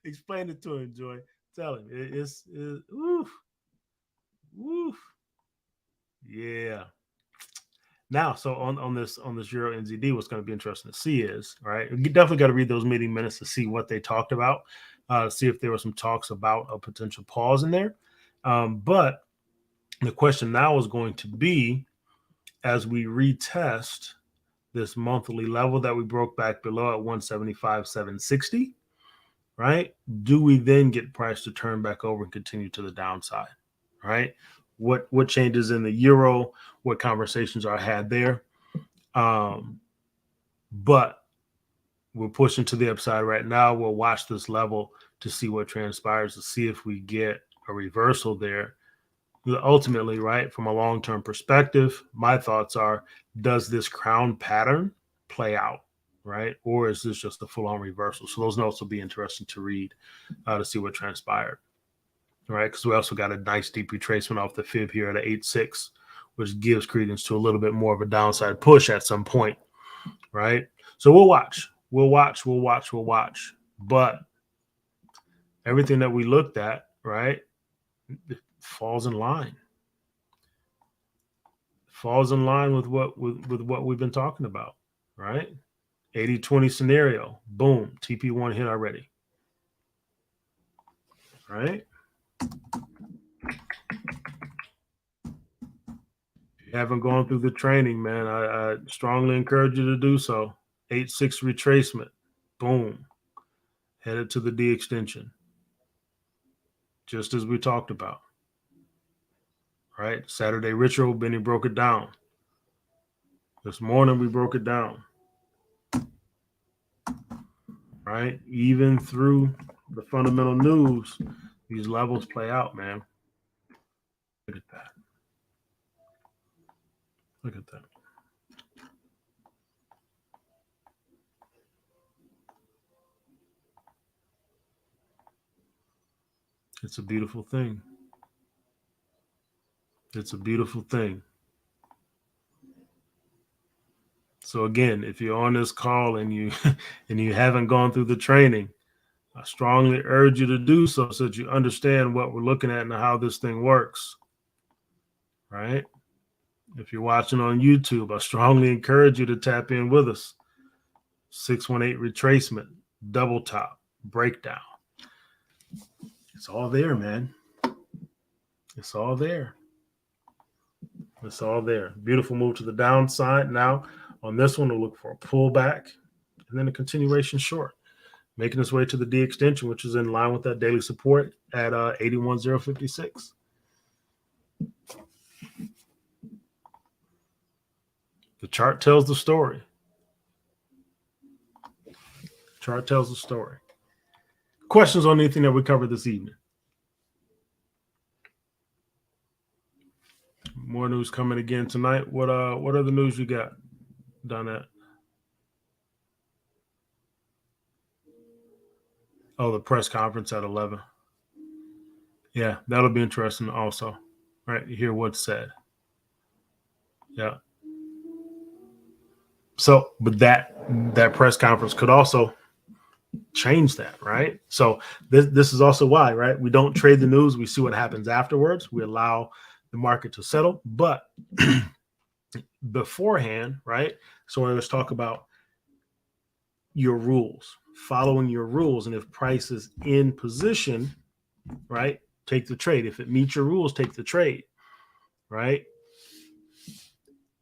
Explain it to him, Joy. Tell him it's oof, woof. Yeah. Now, so on this Euro NZD, what's going to be interesting to see is, right, you definitely got to read those meeting minutes to see what they talked about, see if there were some talks about a potential pause in there. But the question now is going to be, as we retest this monthly level that we broke back below at 175,760, right? Do we then get price to turn back over and continue to the downside, right? What changes in the euro? What conversations are had there? But we're pushing to the upside right now. We'll watch this level to see what transpires, to see if we get a reversal there. Ultimately, right, from a long-term perspective, my thoughts are, does this crown pattern play out, right? Or is this just a full-on reversal? So those notes will be interesting to read to see what transpired, right? Because we also got a nice deep retracement off the fib here at 8.6, which gives credence to a little bit more of a downside push at some point, right? So we'll watch. But everything that we looked at, right, falls in line. Falls in line with what we've been talking about, right? 80-20 scenario. Boom. TP1 hit already. Right? If you haven't gone through the training, man, I strongly encourage you to do so. 8.6 retracement. Boom. Headed to the D extension. just as we talked about. Right? Saturday ritual, Benny broke it down. This morning we broke it down. Right? Even through the fundamental news, these levels play out, man. Look at that. Look at that. It's a beautiful thing. It's a beautiful thing. So again, if you're on this call and you and you haven't gone through the training, I strongly urge you to do so that you understand what we're looking at and how this thing works. Right? If you're watching on YouTube, I strongly encourage you to tap in with us. 618 retracement, double top, breakdown. It's all there, man. It's all there. It's all there. Beautiful move to the downside. Now, on this one, we'll look for a pullback and then a continuation short, making its way to the D extension, which is in line with that daily support at 81,056. The chart tells the story. Chart tells the story. Questions on anything that we covered this evening? More news coming again tonight. What other news you got, Donette? Oh, the press conference at 11. Yeah, that'll be interesting also. Right, you hear what's said. Yeah. So, but that press conference could also change that, right? So this is also why, right? We don't trade the news. We see what happens afterwards. We allow the market to settle. But beforehand, right? So let's talk about your rules, following your rules. And if price is in position, right, take the trade. If it meets your rules, take the trade, right?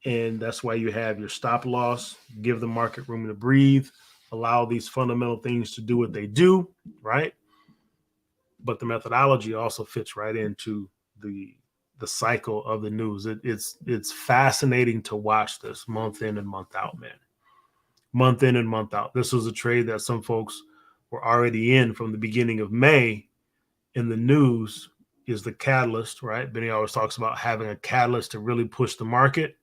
And that's why you have your stop loss, give the market room to breathe, allow these fundamental things to do what they do, right? But the methodology also fits right into the cycle of the news. It's fascinating to watch this month in and month out, man. Month in and month out. This was a trade that some folks were already in from the beginning of May. In the news is the catalyst, right? Benny always talks about having a catalyst to really push the market.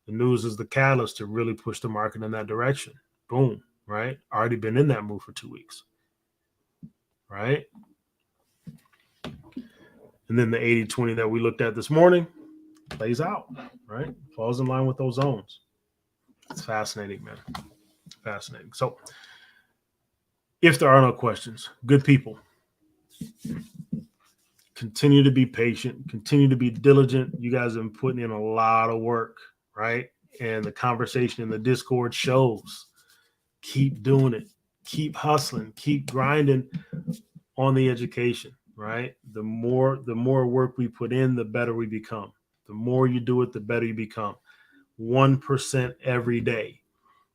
The news is the catalyst to really push the market in that direction. Boom, right? Already been in that move for 2 weeks, right? And then the 80-20 that we looked at this morning plays out, right? Falls in line with those zones. It's fascinating, man. Fascinating. So if there are no questions, good people, continue to be patient, continue to be diligent. You guys have been putting in a lot of work, right? And the conversation in the Discord shows. Keep doing it. Keep hustling. Keep grinding on the education, right? The more work we put in, the better we become. The more you do it, the better you become. 1% every day,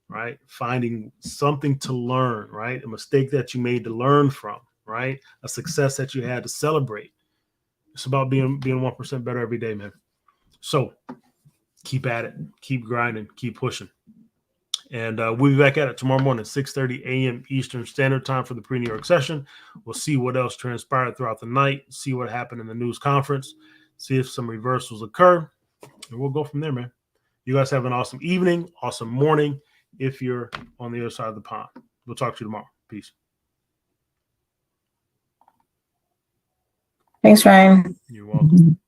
right? Finding something to learn, right? A mistake that you made to learn from, right? A success that you had to celebrate. It's about being 1% better every day, man. So keep at it, keep grinding, keep pushing. And we'll be back at it tomorrow morning, 6:30 a.m. Eastern Standard Time for the pre-New York session. We'll see what else transpired throughout the night, see what happened in the news conference, see if some reversals occur, and we'll go from there, man. You guys have an awesome evening, awesome morning if you're on the other side of the pond. We'll talk to you tomorrow. Peace. Thanks, Ryan. You're welcome.